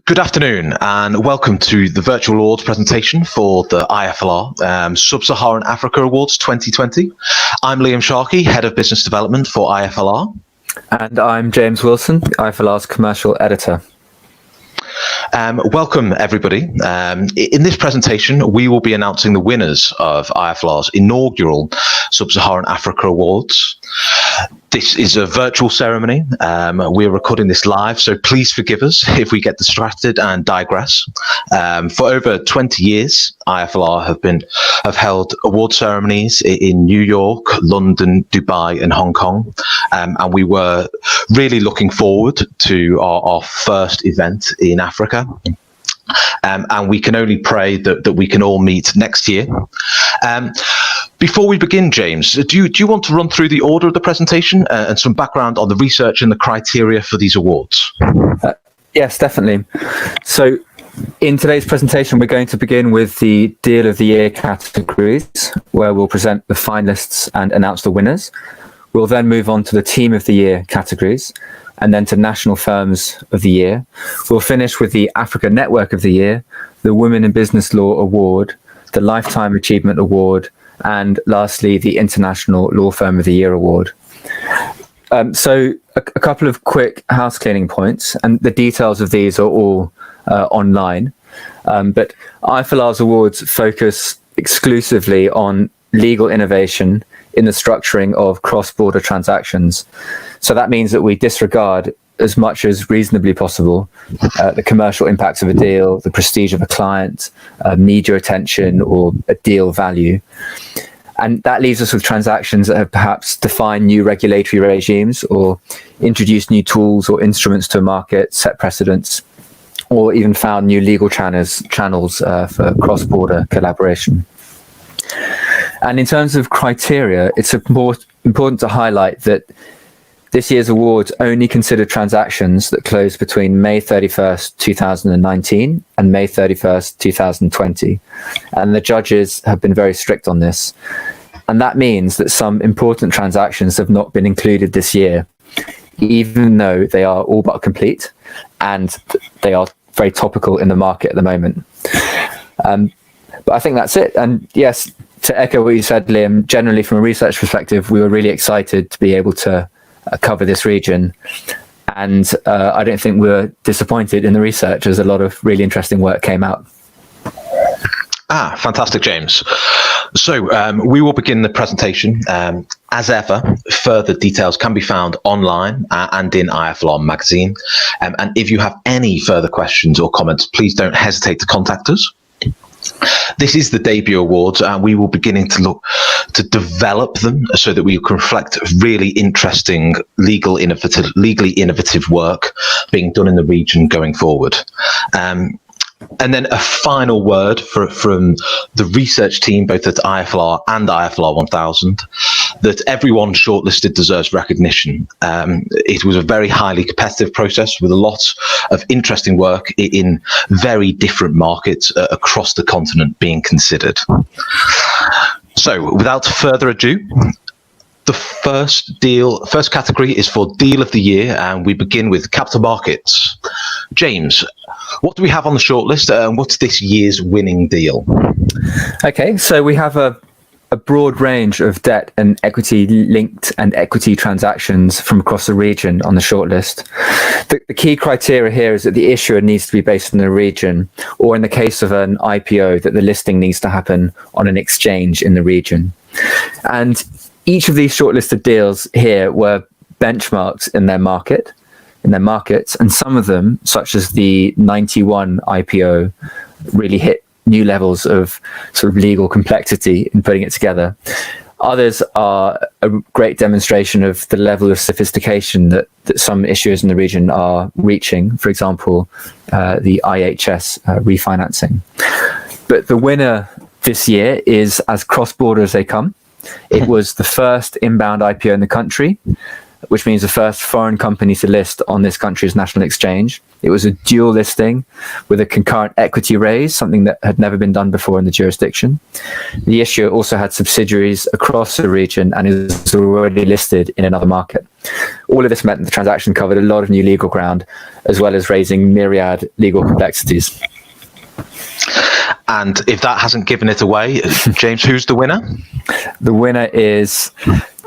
Good afternoon and welcome to the virtual awards presentation for the IFLR Sub-Saharan Africa Awards 2020. I'm Liam Sharkey, Head of Business Development for IFLR. And I'm James Wilson, IFLR's Commercial Editor. Welcome everybody. In this presentation we will be announcing the winners of IFLR's inaugural Sub-Saharan Africa Awards. This is a virtual ceremony. We're recording this live, so please forgive us if we get distracted and digress. For over 20 years, IFLR have held award ceremonies in New York, London, Dubai, and Hong Kong, and we were really looking forward to our first event in Africa. And we can only pray that we can all meet next year. Before we begin, James, do you want to run through the order of the presentation and some background on the research and the criteria for these awards? Yes, definitely. So in today's presentation, we're going to begin with the Deal of the Year categories, where we'll present the finalists and announce the winners. We'll then move on to the Team of the Year categories, and then to National Firms of the Year. We'll finish with the Africa Network of the Year, the Women in Business Law Award, the Lifetime Achievement Award, and lastly, the International Law Firm of the Year Award. So a couple of quick house cleaning points, and the details of these are all online. But IFLR's awards focus exclusively on legal innovation in the structuring of cross-border transactions. So that means that we disregard as much as reasonably possible the commercial impacts of a deal, the prestige of a client, media attention, or a deal value. And that leaves us with transactions that have perhaps defined new regulatory regimes or introduced new tools or instruments to a market, set precedents, or even found new legal channels for cross-border collaboration. And in terms of criteria, it's important to highlight that this year's awards only consider transactions that closed between May 31st, 2019 and May 31st, 2020. And the judges have been very strict on this. And that means that some important transactions have not been included this year, even though they are all but complete and they are very topical in the market at the moment. But I think that's it. And yes, to echo what you said, Liam, generally from a research perspective, we were really excited to be able to cover this region, and I don't think we were disappointed in the research, as a lot of really interesting work came out. Fantastic, James. So we will begin the presentation. As ever, further details can be found online and in IFLR magazine. And if you have any further questions or comments, please don't hesitate to contact us. This is the debut awards, and we will be beginning to look to develop them so that we can reflect really interesting legally innovative work being done in the region going forward. And then a final word from the research team, both at IFLR and IFLR 1000, that everyone shortlisted deserves recognition. It was a very highly competitive process with a lot of interesting work in very different markets across the continent being considered. So without further ado, the first category is for Deal of the Year, and we begin with capital markets. James, what do we have on the shortlist, and what's this year's winning deal? Okay, so we have a broad range of debt and equity linked and equity transactions from across the region on the shortlist. The key criteria here is that the issuer needs to be based in the region, or in the case of an IPO, that the listing needs to happen on an exchange in the region. And each of these shortlisted deals here were benchmarks in their markets, and some of them, such as the 91 IPO, really hit new levels of sort of legal complexity in putting it together. Others are a great demonstration of the level of sophistication that some issuers in the region are reaching, for example, the IHS refinancing. But the winner this year is as cross-border as they come. It was the first inbound IPO in the country. which means the first foreign company to list on this country's national exchange. It was a dual listing with a concurrent equity raise, something that had never been done before in the jurisdiction. The issuer also had subsidiaries across the region and is already listed in another market. All of this meant that the transaction covered a lot of new legal ground, as well as raising myriad legal complexities. And if that hasn't given it away, James, who's the winner? The winner is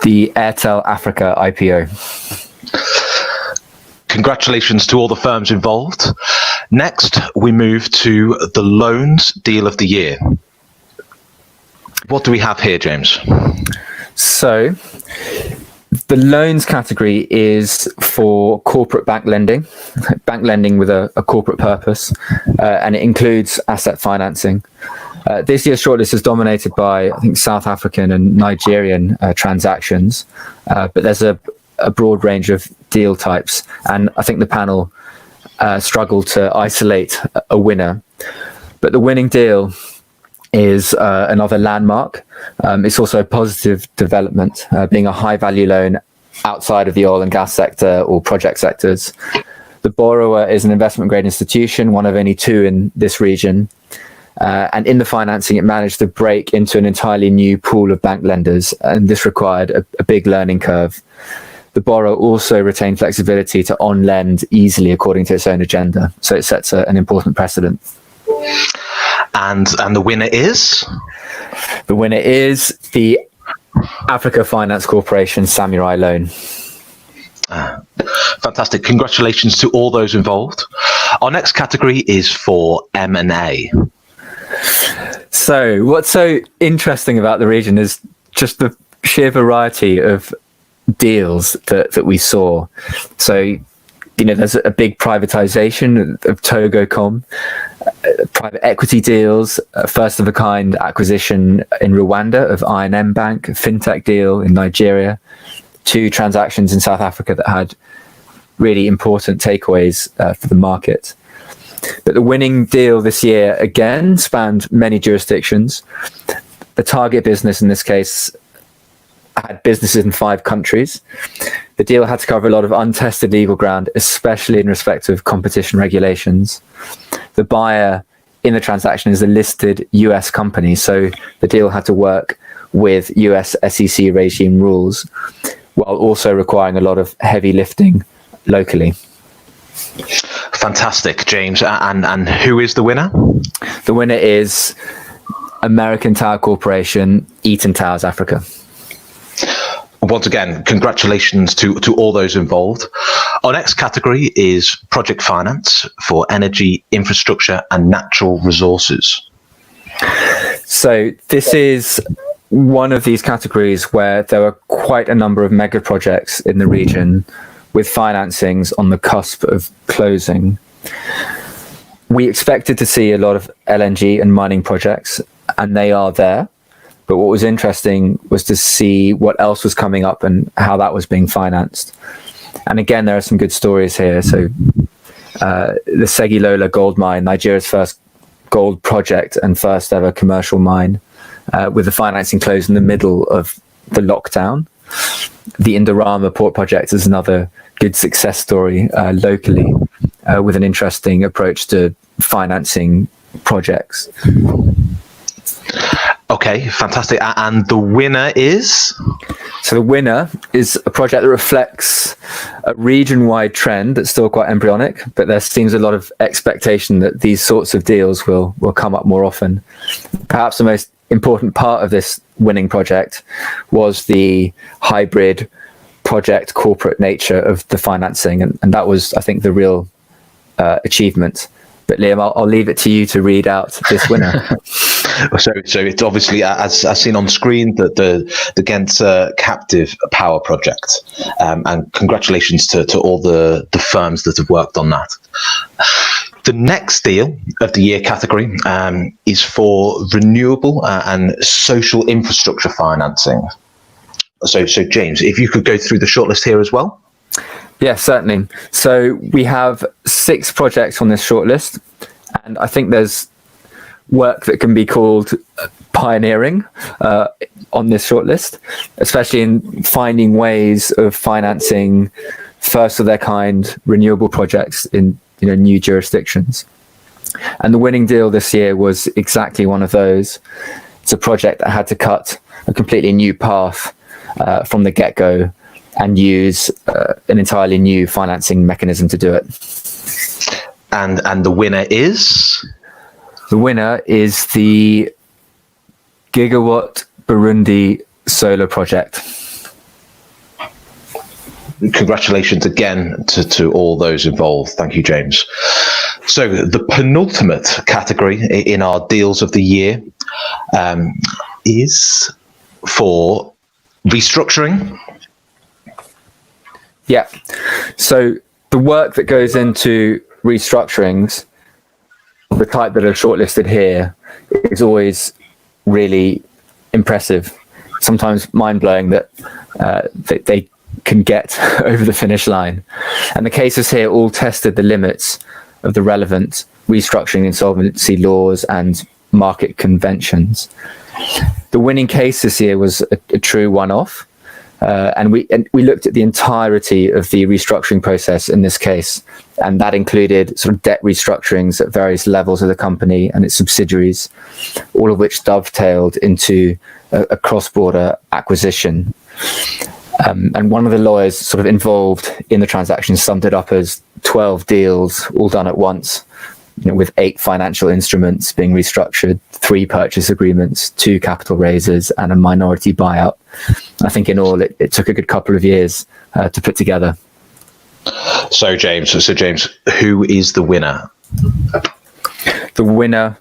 the Airtel Africa IPO. Congratulations to all the firms involved. Next, we move to the loans deal of the year. What do we have here, James? So, the loans category is for corporate bank lending with a corporate purpose, and it includes asset financing. This year's shortlist is dominated by, I think, South African and Nigerian transactions, but there's a broad range of deal types, and I think the panel struggled to isolate a winner. But the winning deal is another landmark. It's also a positive development, being a high-value loan outside of the oil and gas sector or project sectors. The borrower is an investment-grade institution, one of only two in this region. And in the financing, it managed to break into an entirely new pool of bank lenders, and this required a big learning curve. The borrower also retained flexibility to on-lend easily according to its own agenda, so it sets an important precedent. And the winner is? The winner is the Africa Finance Corporation Samurai loan. Fantastic. Congratulations to all those involved. Our next category is for M&A. So what's so interesting about the region is just the sheer variety of deals that we saw. So, there's a big privatization of Togocom, private equity deals, a first of a kind acquisition in Rwanda of I&M Bank, a fintech deal in Nigeria, 2 transactions in South Africa that had really important takeaways for the market. But the winning deal this year again spanned many jurisdictions. The target business in this case had businesses in 5 countries. The deal had to cover a lot of untested legal ground, especially in respect of competition regulations. The buyer in the transaction is a listed US company, so the deal had to work with US SEC regime rules, while also requiring a lot of heavy lifting locally. Fantastic, James. And who is the winner? The winner is American Tower Corporation, Eaton Towers Africa. Once again, congratulations to all those involved. Our next category is project finance for energy, infrastructure and natural resources. So this is one of these categories where there are quite a number of mega projects in the region with financings on the cusp of closing. We expected to see a lot of LNG and mining projects, and they are there. But what was interesting was to see what else was coming up and how that was being financed. And again, there are some good stories here. So the Segilola gold mine, Nigeria's first gold project and first ever commercial mine, with the financing closed in the middle of the lockdown. The Indorama port project is another good success story locally, with an interesting approach to financing projects. Okay, fantastic. And the winner is? So the winner is a project that reflects a region-wide trend that's still quite embryonic, but there seems a lot of expectation that these sorts of deals will come up more often. Perhaps the most important part of this winning project was the hybrid project corporate nature of the financing, and that was, I think, the real achievement. But Liam, I'll leave it to you to read out this winner. So it's obviously, as seen on screen, the Ghent captive power project, and congratulations to all the firms that have worked on that. The next deal of the year category is for renewable and social infrastructure financing. So James, if you could go through the shortlist here as well. Yes, certainly. So we have 6 projects on this shortlist, and I think there's work that can be called pioneering on this shortlist, especially in finding ways of financing first of their kind renewable projects in new jurisdictions. And the winning deal this year was exactly one of those. It's a project that had to cut a completely new path from the get-go and use an entirely new financing mechanism to do it. And the winner is? The winner is the Gigawatt Burundi solar project. Congratulations again to all those involved. Thank you, James. So the penultimate category in our deals of the year is for restructuring. Yeah. So the work that goes into restructurings, the type that are shortlisted here, is always really impressive. Sometimes mind-blowing that they can get over the finish line. And the cases here all tested the limits of the relevant restructuring insolvency laws and market conventions. The winning case this year was a true one-off. And we looked at the entirety of the restructuring process in this case, and that included sort of debt restructurings at various levels of the company and its subsidiaries, all of which dovetailed into a cross-border acquisition. And one of the lawyers sort of involved in the transaction summed it up as 12 deals all done at once, with 8 financial instruments being restructured, 3 purchase agreements, 2 capital raises, and a minority buyout. I think in all, it took a good couple of years to put together. So James, who is the winner? The winner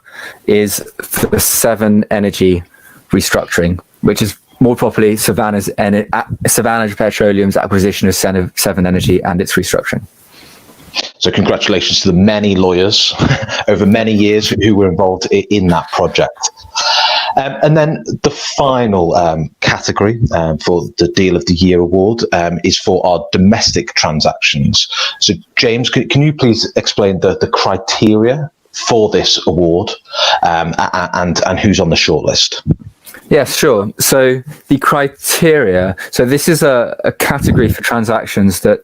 is the 7 Energy restructuring, which is more properly Savannah Petroleum's acquisition of 7 Energy and its restructuring. So congratulations to the many lawyers over many years who were involved in that project. And then the final category for the Deal of the Year award is for our domestic transactions. So James, can you please explain the criteria for this award and who's on the shortlist? Yes, sure. So the criteria, so this is a category for transactions that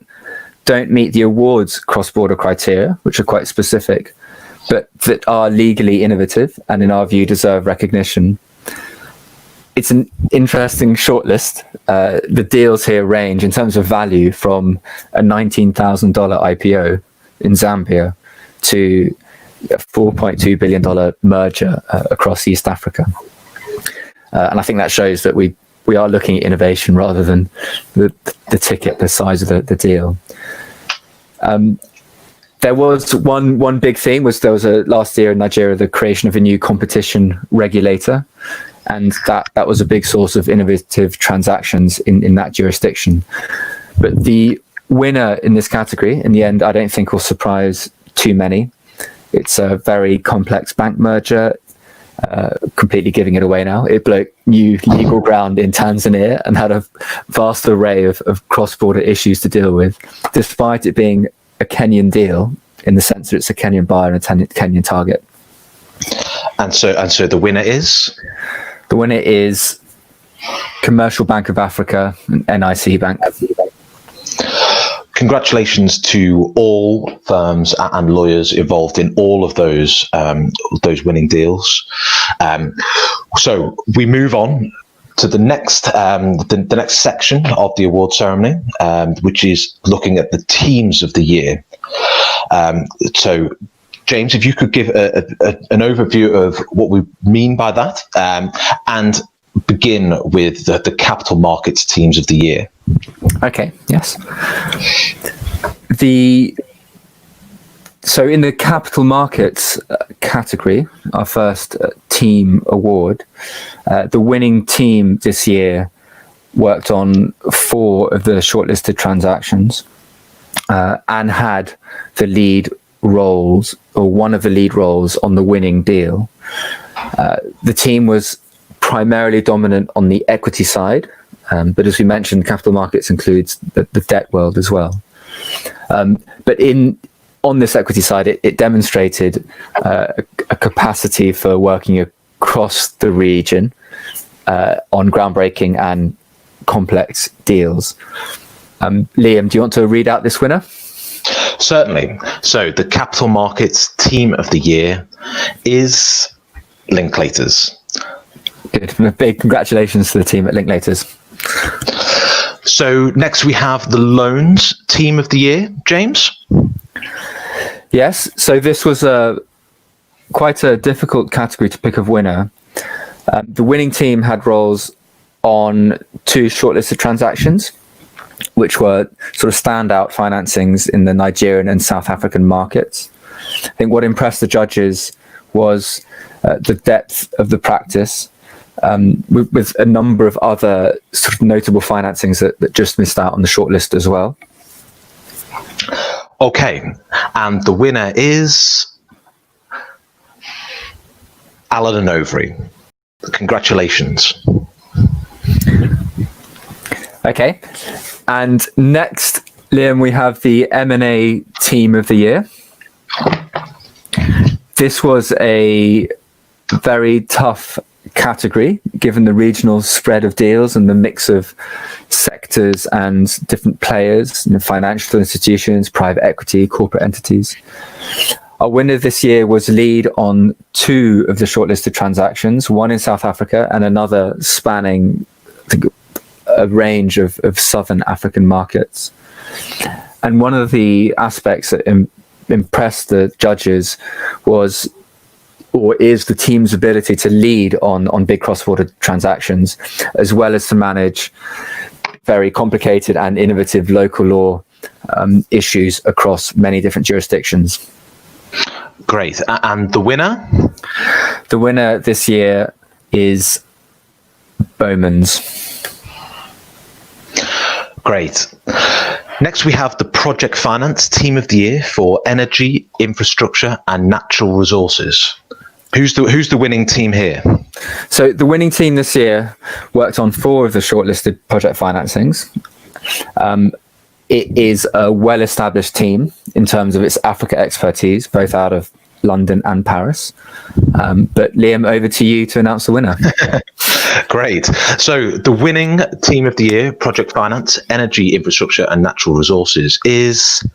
don't meet the awards cross-border criteria, which are quite specific, but that are legally innovative and in our view deserve recognition. It's an interesting shortlist. The deals here range in terms of value from a $19,000 IPO in Zambia to a $4.2 billion merger across East Africa. And I think that shows that we are looking at innovation rather than the ticket, the size of the deal. There was one big theme last year in Nigeria, the creation of a new competition regulator. And that was a big source of innovative transactions in that jurisdiction. But the winner in this category, in the end, I don't think will surprise too many. It's a very complex bank merger, completely giving it away now. It broke new legal ground in Tanzania and had a vast array of cross-border issues to deal with, despite it being a Kenyan deal in the sense that it's a Kenyan buyer and a Kenyan target. And so the winner is? The winner is Commercial Bank of Africa and NIC Bank. Congratulations to all firms and lawyers involved in all of those winning deals. So we move on to the next section of the award ceremony, which is looking at the teams of the year. So James, if you could give an overview of what we mean by that, and begin with the capital markets teams of the year. Okay, yes. So in the capital markets category, our first team award, the winning team this year worked on 4 of the shortlisted transactions and had the lead roles, or one of the lead roles, on the winning deal. The team was primarily dominant on the equity side, but as we mentioned, capital markets includes the debt world as well. But on this equity side, it demonstrated a capacity for working across the region on groundbreaking and complex deals. Liam, do you want to read out this winner? Certainly. So the Capital Markets Team of the Year is Linklaters. Good. Big congratulations to the team at Linklaters. So next we have the Loans Team of the Year. James? Yes. So this was quite a difficult category to pick a winner. The winning team had roles on 2 shortlisted transactions, which were sort of standout financings in the Nigerian and South African markets. I think what impressed the judges was the depth of the practice, with a number of other sort of notable financings that just missed out on the shortlist as well. Okay, and the winner is Alan and Overy. Congratulations. Okay, and next, Liam, we have the M&A Team of the Year. This was a very tough category, given the regional spread of deals and the mix of sectors and different players, financial institutions, private equity, corporate entities. Our winner this year was lead on 2 of the shortlisted transactions, one in South Africa and another spanning a range of Southern African markets. And one of the aspects that impressed the judges was, or is, the team's ability to lead on big cross-border transactions, as well as to manage very complicated and innovative local law issues across many different jurisdictions. Great. And the winner? The winner this year is Bowman's. Great. Next, we have the Project Finance Team of the Year for Energy, Infrastructure and Natural Resources. Who's the winning team here? So the winning team this year worked on 4 of the shortlisted project financings. It is a well-established team in terms of its Africa expertise, both out of London and Paris. But Liam, over to you to announce the winner. Great. So the winning Team of the Year, Project Finance, Energy, Infrastructure and Natural Resources, is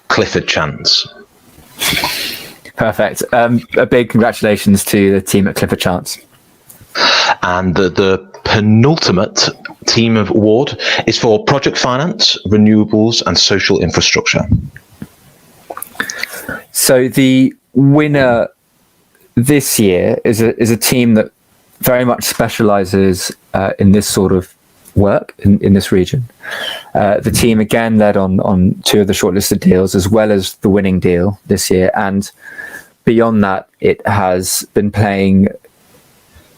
Clifford Chance. Perfect. A big congratulations to the team at Clifford Chance. And the penultimate team of award is for Project Finance, Renewables and Social Infrastructure. So the winner this year is a team that very much specializes in this sort of work in this region. The team again led on 2 of the shortlisted deals, as well as the winning deal this year. And beyond that, it has been playing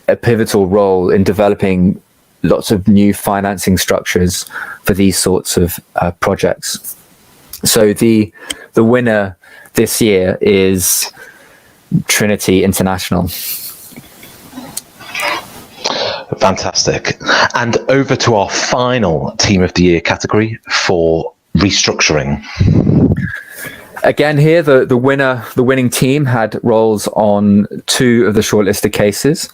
a pivotal role in developing lots of new financing structures for these sorts of projects. So the winner this year is Trinity International. Fantastic. And over to our final Team of the Year category for Restructuring. Again, here the winning team had roles on 2 of the shortlisted cases,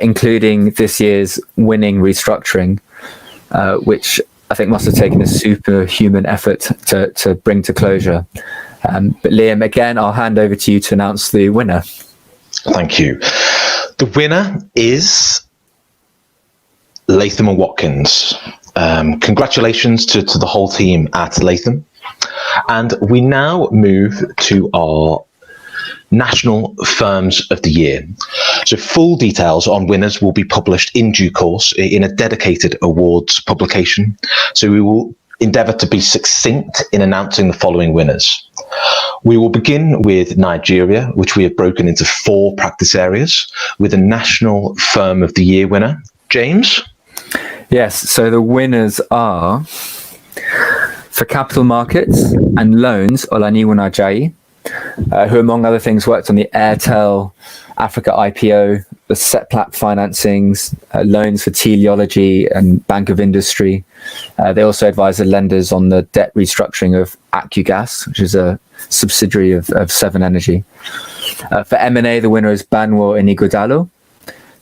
including this year's winning Restructuring, which I think must have taken a superhuman effort to bring to closure. But Liam, again, I'll hand over to you to announce the winner. Thank you. The winner is Latham and Watkins. Congratulations to the whole team at Latham. And we now move to our National Firms of the Year. So full details on winners will be published in due course in a dedicated awards publication. So we will endeavour to be succinct in announcing the following winners. We will begin with Nigeria, which we have broken into 4 practice areas, with a National Firm of the Year winner. James? Yes, so the winners are, for capital markets and loans, Olaniyi Ajayi, who among other things worked on the Airtel Africa IPO the SETPLAT financings, loans for teleology and Bank of Industry. They also advise the lenders on the debt restructuring of AccuGas, which is a subsidiary of Seven Energy. For M&A, the winner is Banwo Inighodalo.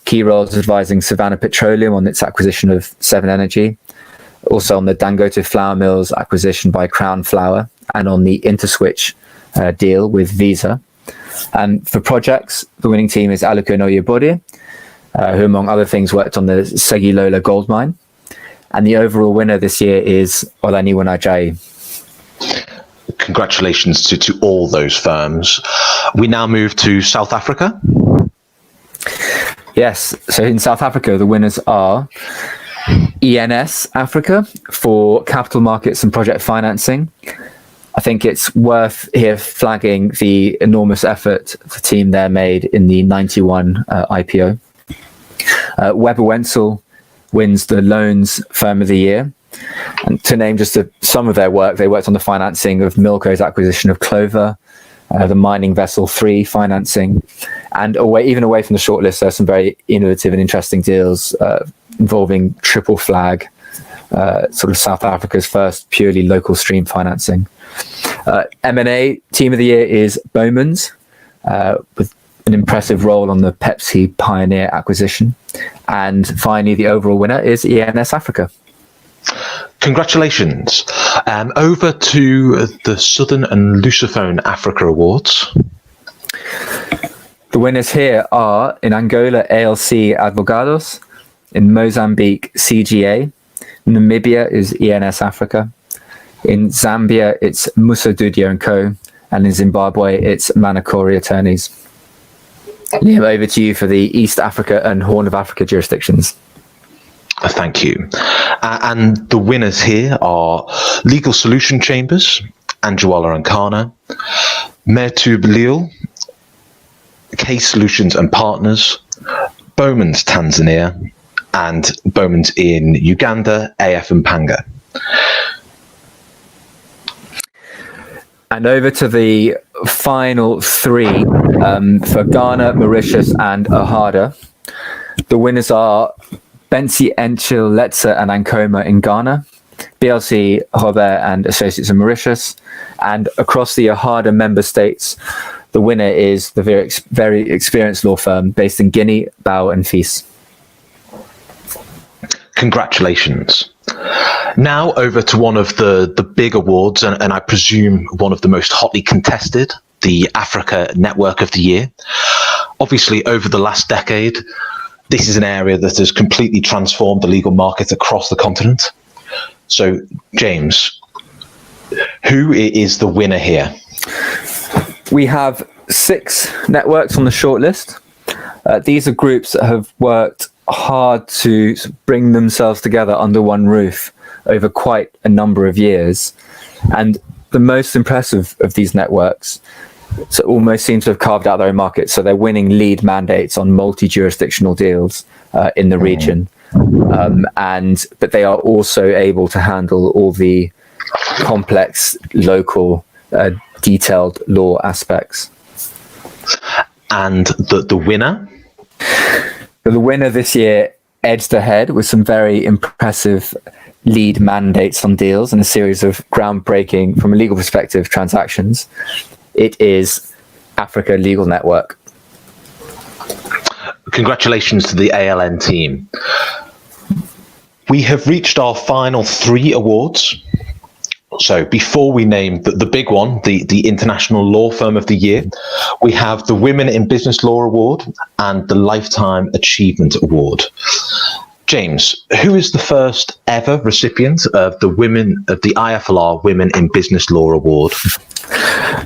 Key roles advising Savannah Petroleum on its acquisition of Seven Energy, also on the Dangote Flour Mills acquisition by Crown Flour, and on the Interswitch deal with Visa. And for projects, the winning team is Aluko Noyebode, who among other things worked on the Segilola gold mine. And the overall winner this year is Olaniwo Ajayi. Congratulations to all those firms. We now move to South Africa. Yes, so in South Africa, the winners are ENS Africa for capital markets and project financing. I think it's worth here flagging the enormous effort the team there made in the 91 IPO. Weber Wenzel wins the Loans Firm of the Year. And to name just some of their work, they worked on the financing of Milko's acquisition of Clover, the Mining Vessel 3 financing, and even away from the shortlist, there's some very innovative and interesting deals involving Triple Flag, sort of South Africa's first purely local stream financing. M&A Team of the Year is Bowman's, with an impressive role on the Pepsi Pioneer acquisition. And finally, the overall winner is ENS Africa. Congratulations. Over to the Southern and Lusophone Africa Awards. The winners here are in Angola, ALC Advogados, in Mozambique, CGA, Namibia is ENS Africa, in Zambia, it's Musa Dudia & Co., and in Zimbabwe, it's Manakori Attorneys. Liam, over to you for the East Africa and Horn of Africa jurisdictions. Thank you. And the winners here are Legal Solution Chambers, Anjawala and Kana, Mertub Lille, Case Solutions and Partners, Bowman's Tanzania, and Bowman's in Uganda, AF and Panga. And over to the final three for Ghana, Mauritius, and Ahada. The winners are Bensi Enchil, Letsa, and Ankoma in Ghana, BLC, Robert and Associates in Mauritius, and across the Ahada member states, the winner is the very experienced law firm based in Guinea, Bao and Fils. Congratulations. Now over to one of the big awards, and I presume one of the most hotly contested, the Africa Network of the Year. Obviously, over the last decade, this is an area that has completely transformed the legal market across the continent. So, James, who is the winner here? We have 6 networks on the shortlist. These are groups that have worked hard to bring themselves together under one roof over quite a number of years. And the most impressive of these networks almost seem to have carved out their own market. So they're winning lead mandates on multi-jurisdictional deals in the region. But they are also able to handle all the complex, local, detailed law aspects. And the winner? The winner this year edged ahead with some very impressive lead mandates on deals and a series of groundbreaking, from a legal perspective, transactions. It is Africa Legal Network. Congratulations to the ALN team. We have reached our final 3 awards. So before we name the big one, the International Law Firm of the Year, we have the Women in Business Law Award and the Lifetime Achievement Award. James, who is the first ever recipient of the IFLR Women in Business Law Award?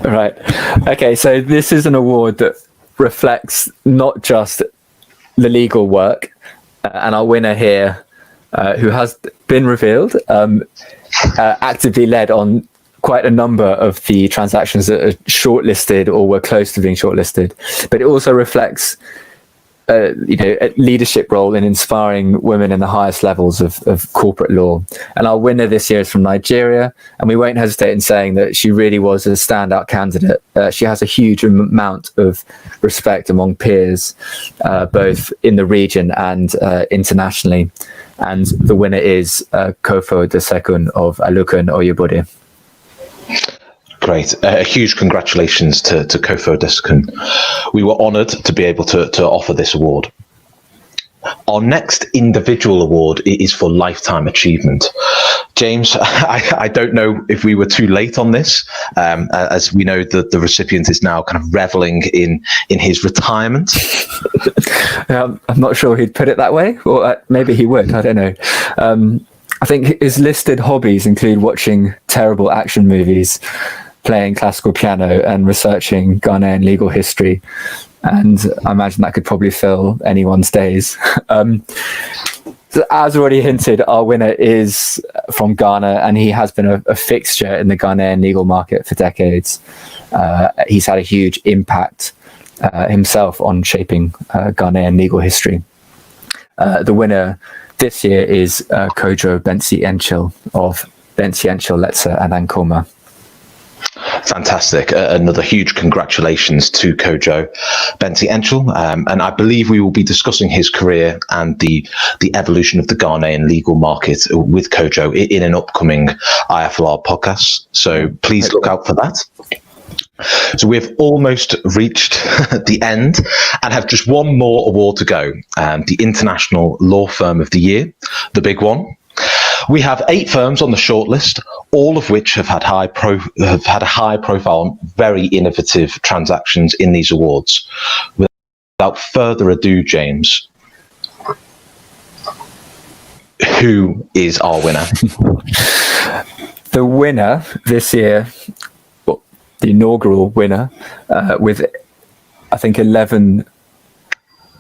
Right. Okay, so this is an award that reflects not just the legal work, and our winner here, who has been revealed, actively led on quite a number of the transactions that are shortlisted or were close to being shortlisted. But it also reflects a leadership role in inspiring women in the highest levels of corporate law. And our winner this year is from Nigeria, and we won't hesitate in saying that she really was a standout candidate. She has a huge amount of respect among peers, both in the region and internationally. And the winner is Kofo Desekun of Alukun Oyebode. Great. A huge congratulations to Kofo Desekun. We were honoured to be able to offer this award. Our next individual award is for Lifetime Achievement. James, I don't know if we were too late on this, as we know that the recipient is now kind of reveling in his retirement. I'm not sure he'd put it that way, or maybe he would, I don't know. I think his listed hobbies include watching terrible action movies, playing classical piano, and researching Ghanaian legal history. And I imagine that could probably fill anyone's days. So as already hinted, our winner is from Ghana, and he has been a fixture in the Ghanaian legal market for decades. He's had a huge impact himself on shaping Ghanaian legal history. The winner this year is Kojo Bensi Enchil of Bensi Enchil Letsa and Ankoma. Fantastic. Another huge congratulations to Kojo Bensi Enchil. And I believe we will be discussing his career and the evolution of the Ghanaian legal market with Kojo in an upcoming IFLR podcast. So please look out for that. So we've almost reached the end and have just one more award to go. The International Law Firm of the Year, the big one. We have 8 firms on the shortlist, all of which have had a high profile, very innovative transactions in these awards. Without further ado, James, who is our winner? The winner this year, the inaugural winner, with I think 11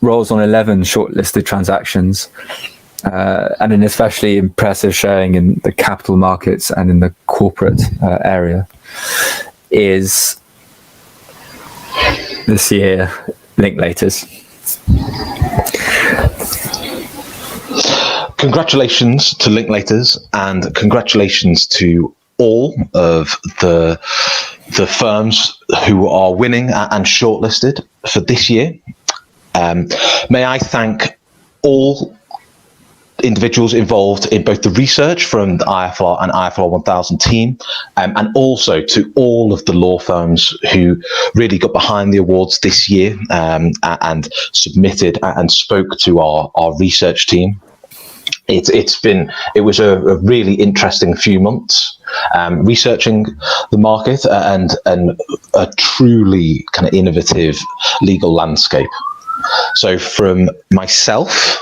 roles on 11 shortlisted transactions, and an especially impressive showing in the capital markets and in the corporate area, is this year Linklaters. Congratulations to Linklaters, and congratulations to all of the firms who are winning and shortlisted for this year. May I thank all individuals involved in both the research from the IFLR and IFLR 1000 team, and also to all of the law firms who really got behind the awards this year and submitted and spoke to our research team. It was a really interesting few months researching the market and a truly kind of innovative legal landscape. So from myself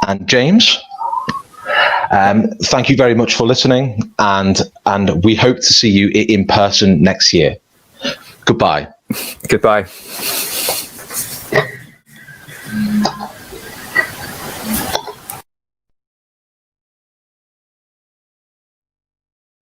and James, thank you very much for listening, and we hope to see you in person next year. Goodbye. Goodbye.